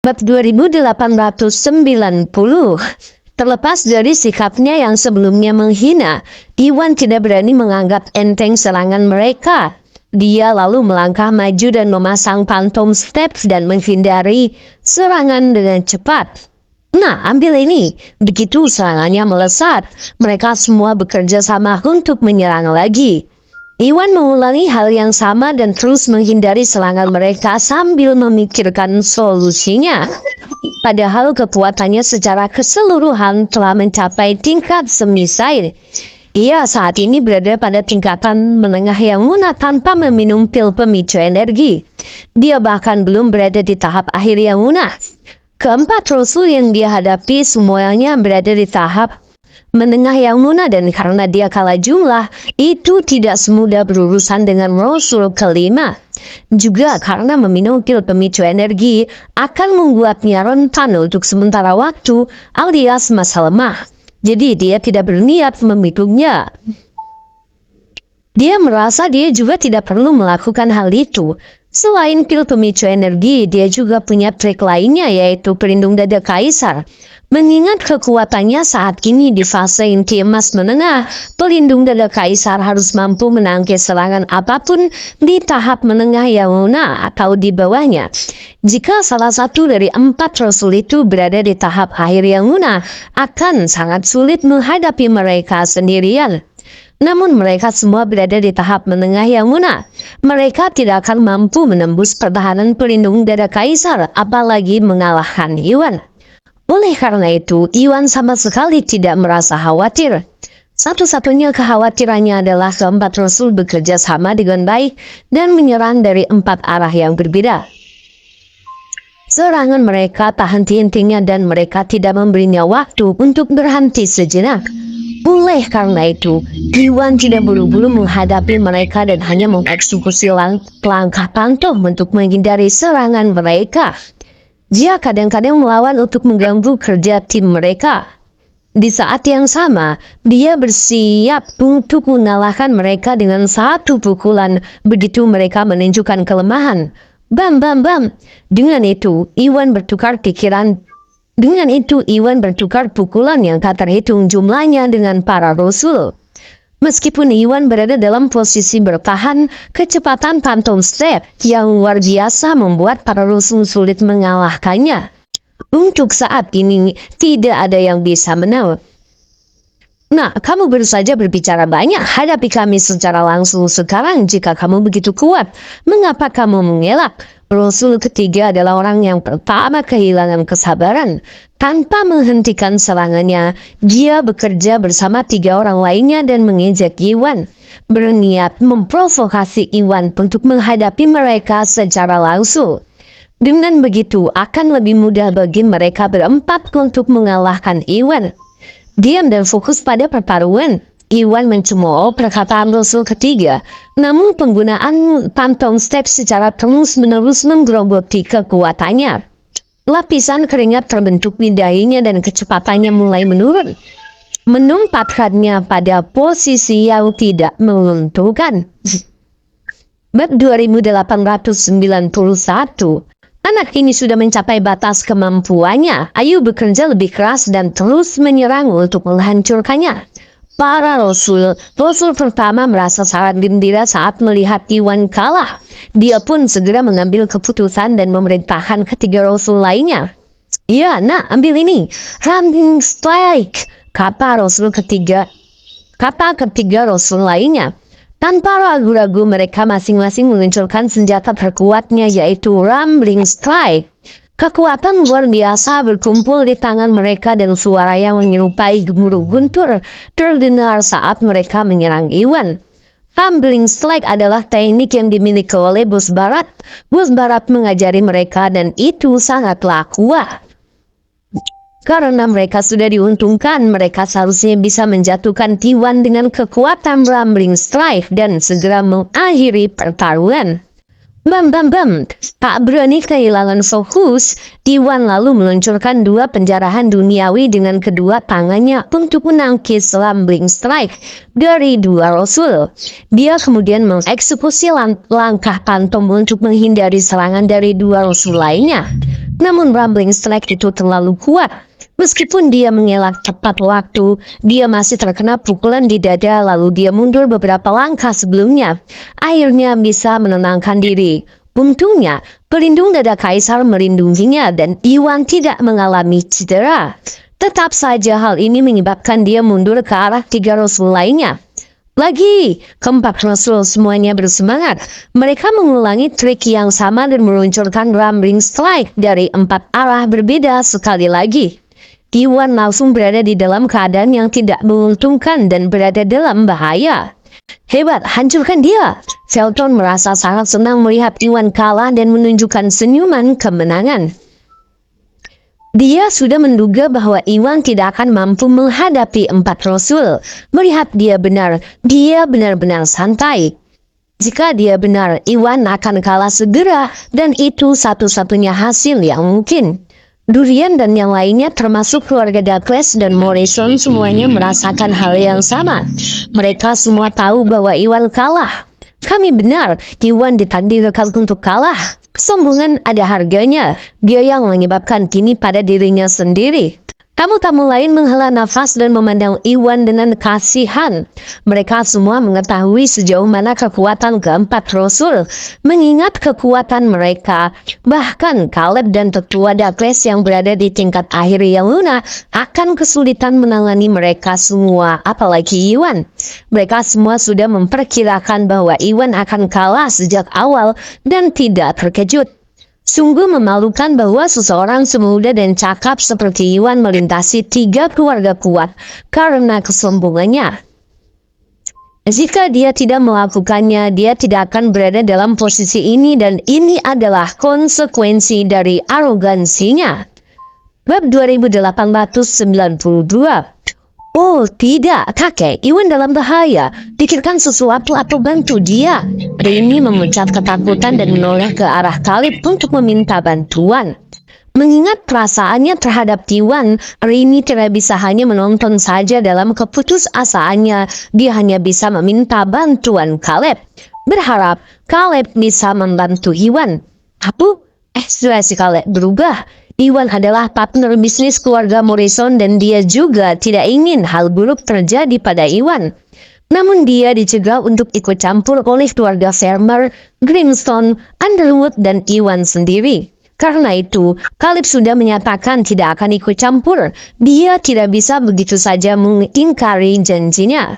Bab 2890. Terlepas dari sikapnya yang sebelumnya menghina, Iwan tidak berani menganggap enteng serangan mereka. Dia lalu melangkah maju dan memasang phantom step dan menghindari serangan dengan cepat. Nah, ambil ini. Begitu serangannya melesat, mereka semua bekerja sama untuk menyerang lagi. Iwan mengulangi hal yang sama dan terus menghindari serangan mereka sambil memikirkan solusinya. Padahal kekuatannya secara keseluruhan telah mencapai tingkat semisail. Ia saat ini berada pada tingkatan menengah yang lunak tanpa meminum pil pemicu energi. Dia bahkan belum berada di tahap akhir yang lunak. Keempat rasul yang dia hadapi semuanya berada di tahap menengah yang lunak, dan karena dia kalah jumlah, itu tidak semudah berurusan dengan rasul kelima. Juga karena meminum pil pemicu energi akan membuatnya rentan untuk sementara waktu alias masa lemah. Jadi dia tidak berniat meminumnya. Dia merasa dia juga tidak perlu melakukan hal itu. Selain pil pemicu energi, dia juga punya trik lainnya, yaitu pelindung dada kaisar. Mengingat kekuatannya saat ini di fase inti emas menengah, pelindung dada kaisar harus mampu menangkis serangan apapun di tahap menengah yang lunak atau di bawahnya. Jika salah satu dari empat rasul itu berada di tahap akhir yang lunak, akan sangat sulit menghadapi mereka sendirian. Namun mereka semua berada di tahap menengah yang lunak. Mereka tidak akan mampu menembus pertahanan pelindung dada kaisar, apalagi mengalahkan Iwan. Oleh karena itu, Iwan sama sekali tidak merasa khawatir. Satu-satunya kekhawatirannya adalah keempat rasul bekerja sama dengan baik dan menyerang dari empat arah yang berbeda. Serangan mereka tak henti-hentinya dan mereka tidak memberinya waktu untuk berhenti sejenak. Oleh karena itu, Iwan tidak buru-buru menghadapi mereka dan hanya mengeksekusi langkah pantau untuk menghindari serangan mereka. Dia kadang-kadang melawan untuk mengganggu kerja tim mereka. Di saat yang sama, dia bersiap untuk mengalahkan mereka dengan satu pukulan begitu mereka menunjukkan kelemahan. Bam, bam, bam. Dengan itu, Iwan bertukar pukulan yang tak terhitung jumlahnya dengan para rasul. Meskipun Iwan berada dalam posisi bertahan, kecepatan phantom step yang luar biasa membuat para rasul sulit mengalahkannya. Untuk saat ini, tidak ada yang bisa menang. Nah, kamu baru saja berbicara banyak, hadapi kami secara langsung sekarang jika kamu begitu kuat. Mengapa kamu mengelak? Rasul ketiga adalah orang yang pertama kehilangan kesabaran. Tanpa menghentikan serangannya, dia bekerja bersama tiga orang lainnya dan mengejek Iwan. Berniat memprovokasi Iwan untuk menghadapi mereka secara langsung. Dengan begitu, akan lebih mudah bagi mereka berempat untuk mengalahkan Iwan. Diam dan fokus pada pertarungan. Iwan mencemooh perkataan rasul ketiga, namun penggunaan phantom step secara terus-menerus menggerogoti kekuatannya. Lapisan keringat terbentuk di dahinya dan kecepatannya mulai menurun, menempatkannya pada posisi yang tidak menguntungkan. Bab 2891. Anak ini sudah mencapai batas kemampuannya. Ayo bekerja lebih keras dan terus menyerang untuk menghancurkannya. Para rasul pertama merasa sangat gembira saat melihat Iwan kalah. Dia pun segera mengambil keputusan dan memerintahkan ketiga rasul lainnya. Ya, nah, ambil ini. Ramming strike, kata ketiga rasul lainnya. Tanpa ragu-ragu mereka masing-masing meluncurkan senjata terkuatnya, yaitu Rumbling Strike. Kekuatan luar biasa berkumpul di tangan mereka dan suara yang menyerupai gemuruh guntur terdengar saat mereka menyerang Iwan. Rumbling Strike adalah teknik yang dimiliki oleh bos barat. Bos barat mengajari mereka dan itu sangatlah kuat. Karena mereka sudah diuntungkan, mereka seharusnya bisa menjatuhkan Iwan dengan kekuatan Rumbling Strike dan segera mengakhiri pertarungan. Bam bam bam, tak berani kehilangan fokus, Iwan lalu meluncurkan dua penjarahan duniawi dengan kedua tangannya untuk menangkis lambling strike dari dua rasul. Dia kemudian mengeksekusi langkah pantom untuk menghindari serangan dari dua rasul lainnya. Namun rumbling strike itu terlalu kuat. Meskipun dia mengelak tepat waktu, dia masih terkena pukulan di dada lalu dia mundur beberapa langkah sebelumnya. Akhirnya bisa menenangkan diri. Untungnya, pelindung dada kaisar melindunginya dan Iwan tidak mengalami cedera. Tetap saja hal ini menyebabkan dia mundur ke arah tiga rasul lainnya. Lagi, keempat rasul semuanya bersemangat. Mereka mengulangi trik yang sama dan meluncurkan rumbling strike dari 4 arah berbeda sekali lagi. Iwan langsung berada di dalam keadaan yang tidak menguntungkan dan berada dalam bahaya. Hebat, hancurkan dia. Felton merasa sangat senang melihat Iwan kalah dan menunjukkan senyuman kemenangan. Dia sudah menduga bahwa Iwan tidak akan mampu menghadapi 4 rasul. Melihat dia benar-benar santai. Jika dia benar, Iwan akan kalah segera dan itu satu-satunya hasil yang mungkin. Durian dan yang lainnya termasuk keluarga Douglas dan Morrison semuanya merasakan hal yang sama. Mereka semua tahu bahwa Iwan kalah. Kami benar, Iwan ditakdirkan untuk kalah. Kesombongan ada harganya. Dia yang menyebabkan kini pada dirinya sendiri. Tamu-tamu lain menghela nafas dan memandang Iwan dengan kasihan. Mereka semua mengetahui sejauh mana kekuatan keempat rasul. Mengingat kekuatan mereka, bahkan Caleb dan tetua Douglas yang berada di tingkat akhir Yeluna akan kesulitan menangani mereka semua, apalagi Iwan. Mereka semua sudah memperkirakan bahwa Iwan akan kalah sejak awal dan tidak terkejut. Sungguh memalukan bahwa seseorang semuda dan cakap seperti Iwan melintasi 3 keluarga kuat karena kesombongannya. Jika dia tidak melakukannya, dia tidak akan berada dalam posisi ini dan ini adalah konsekuensi dari arogansinya. Bab 2892. Oh tidak, kakek, Iwan dalam bahaya. Pikirkan sesuatu atau bantu dia. Rainy memecat ketakutan dan menoleh ke arah Caleb untuk meminta bantuan. Mengingat perasaannya terhadap Iwan, Rainy tidak bisa hanya menonton saja dalam keputusasaannya. Dia hanya bisa meminta bantuan Caleb. Berharap Caleb bisa membantu Iwan. Situasi Caleb berubah. Iwan adalah partner bisnis keluarga Morrison dan dia juga tidak ingin hal buruk terjadi pada Iwan. Namun dia dicegah untuk ikut campur oleh keluarga Farmer, Grimstone, Underwood, dan Iwan sendiri. Karena itu, Caleb sudah menyatakan tidak akan ikut campur. Dia tidak bisa begitu saja mengingkari janjinya.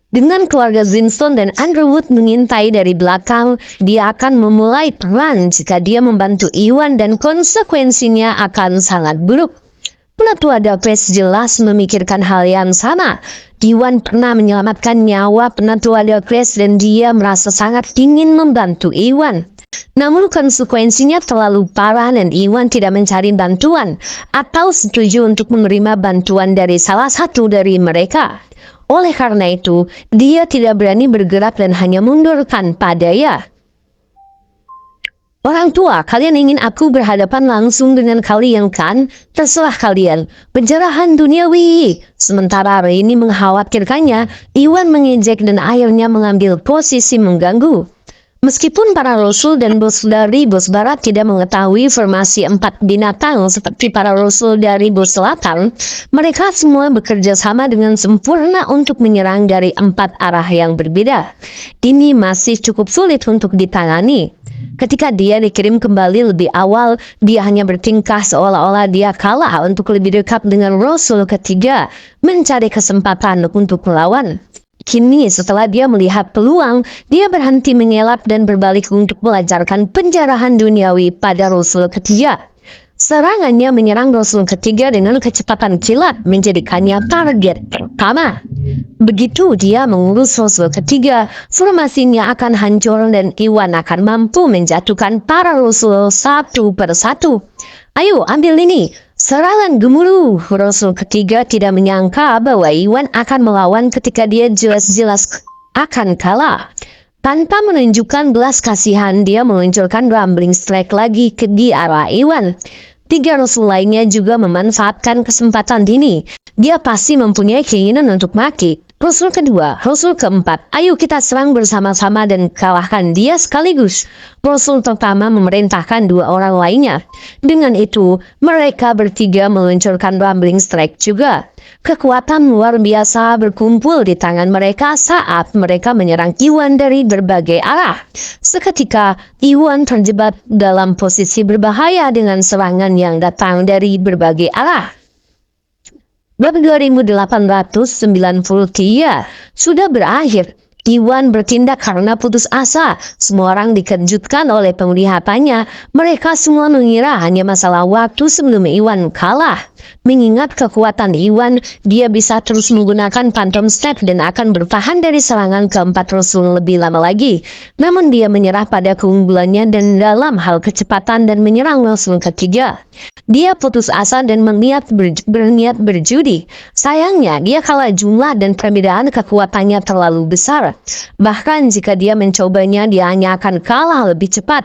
Dengan keluarga Grimstone dan Underwood mengintai dari belakang, dia akan memulai perang jika dia membantu Iwan dan konsekuensinya akan sangat buruk. Penatua Douglas jelas memikirkan hal yang sama. Iwan pernah menyelamatkan nyawa Penatua Douglas dan dia merasa sangat ingin membantu Iwan. Namun konsekuensinya terlalu parah dan Iwan tidak mencari bantuan atau setuju untuk menerima bantuan dari salah satu dari mereka. Oleh karena itu, dia tidak berani bergerak dan hanya mundur tanpa daya. Orang tua, kalian ingin aku berhadapan langsung dengan kalian kan? Terserah kalian. Penjarahan duniawi. Sementara Rainy mengkhawatirkannya, Iwan mengejek dan akhirnya mengambil posisi mengganggu. Meskipun para rasul dan bos dari bos barat tidak mengetahui formasi 4 binatang seperti para rasul dari bos selatan, mereka semua bekerja sama dengan sempurna untuk menyerang dari 4 arah yang berbeda. Ini masih cukup sulit untuk ditangani. Ketika dia dikirim kembali lebih awal, dia hanya bertingkah seolah-olah dia kalah untuk lebih dekat dengan rasul ketiga, mencari kesempatan untuk melawan. Kini setelah dia melihat peluang, dia berhenti mengelak dan berbalik untuk melancarkan penjarahan duniawi pada rasul ketiga. Serangannya menyerang rasul ketiga dengan kecepatan kilat menjadikannya target pertama. Begitu dia mengurus rasul ketiga, formasinya akan hancur dan Iwan akan mampu menjatuhkan para rasul satu persatu. Ayo ambil ini. Serangan gemuruh. Rasul ketiga tidak menyangka bahwa Iwan akan melawan ketika dia jelas-jelas akan kalah. Tanpa menunjukkan belas kasihan, dia meluncurkan rumbling strike lagi di arah Iwan. 3 Rasul lainnya juga memanfaatkan kesempatan ini. Dia pasti mempunyai keinginan untuk mati. Rasul kedua, Rasul keempat, ayo kita serang bersama-sama dan kalahkan dia sekaligus. Rasul pertama memerintahkan 2 orang lainnya. Dengan itu, mereka bertiga meluncurkan rumbling strike juga. Kekuatan luar biasa berkumpul di tangan mereka saat mereka menyerang Iwan dari berbagai arah. Seketika, Iwan terjebak dalam posisi berbahaya dengan serangan yang datang dari berbagai arah. Bab 2893 sudah berakhir. Iwan bertindak karena putus asa. Semua orang dikejutkan oleh penglihatannya. Mereka semua mengira hanya masalah waktu sebelum Iwan kalah. Mengingat kekuatan Iwan, dia bisa terus menggunakan Phantom Step dan akan bertahan dari serangan keempat Rasul lebih lama lagi. Namun dia menyerah pada keunggulannya dan dalam hal kecepatan dan menyerang Rasul ketiga. Dia putus asa dan berniat berjudi. Sayangnya, dia kalah jumlah dan perbedaan kekuatannya terlalu besar. Bahkan jika dia mencobanya, dia hanya akan kalah lebih cepat.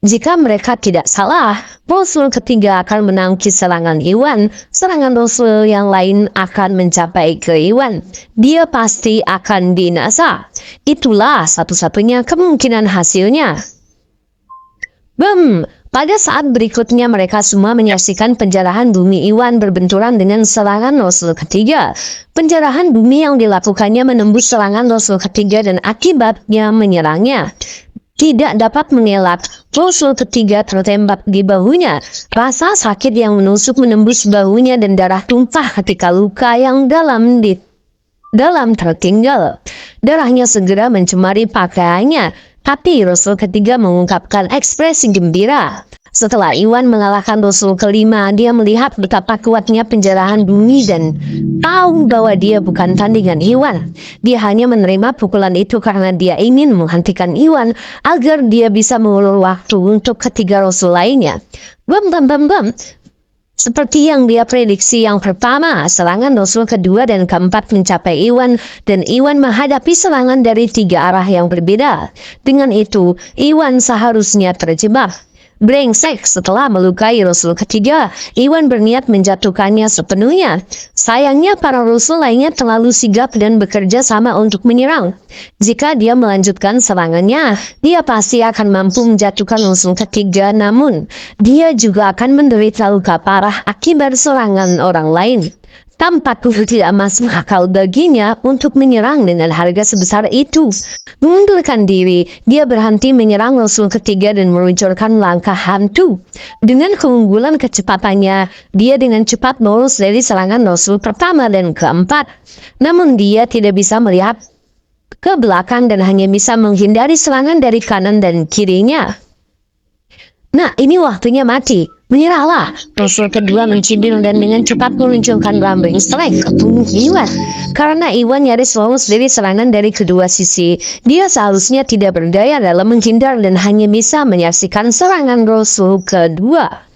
Jika mereka tidak salah, Rasul ketiga akan menangkis serangan Iwan. Serangan Rasul yang lain akan mencapai ke Iwan. Dia pasti akan binasa. Itulah satu-satunya kemungkinan hasilnya. Pada saat berikutnya mereka semua menyaksikan penjarahan bumi Iwan berbenturan dengan serangan Rasul ketiga. Penjarahan bumi yang dilakukannya menembus serangan Rasul ketiga dan akibatnya menyerangnya. Tidak dapat mengelak, Rasul ketiga tertembak di bahunya. Rasa sakit yang menusuk menembus bahunya dan darah tumpah ketika luka yang dalam tertinggal. Darahnya segera mencemari pakaiannya, tapi Rasul ketiga mengungkapkan ekspresi gembira. Setelah Iwan mengalahkan Rasul kelima, dia melihat betapa kuatnya penjarahan bumi dan tahu bahwa dia bukan tandingan Iwan. Dia hanya menerima pukulan itu karena dia ingin menghentikan Iwan agar dia bisa mengulur waktu untuk ketiga Rasul lainnya. Seperti yang dia prediksi yang pertama, serangan Rasul kedua dan keempat mencapai Iwan dan Iwan menghadapi serangan dari 3 arah yang berbeda. Dengan itu, Iwan seharusnya terjebak. Brengsek, setelah melukai Rasul ketiga, Iwan berniat menjatuhkannya sepenuhnya. Sayangnya para Rasul lainnya terlalu sigap dan bekerja sama untuk menyerang. Jika dia melanjutkan serangannya, dia pasti akan mampu menjatuhkan Rasul ketiga, namun dia juga akan menderita luka parah akibat serangan orang lain. Tampaknya tidak masuk akal baginya untuk menyerang dengan harga sebesar itu. Mengundurkan diri, dia berhenti menyerang Rasul ketiga dan meluncurkan langkah hantu. Dengan keunggulan kecepatannya, dia dengan cepat lurus dari serangan Rasul pertama dan keempat. Namun dia tidak bisa melihat ke belakang dan hanya bisa menghindari serangan dari kanan dan kirinya. Nah, ini waktunya mati. Menyerahlah. Rasul kedua mencibir dan dengan cepat meluncurkan rumbling strike ke punggung Iwan. Karena Iwan nyaris lolos dari serangan dari kedua sisi, dia seharusnya tidak berdaya dalam menghindar dan hanya bisa menyaksikan serangan Rasul kedua.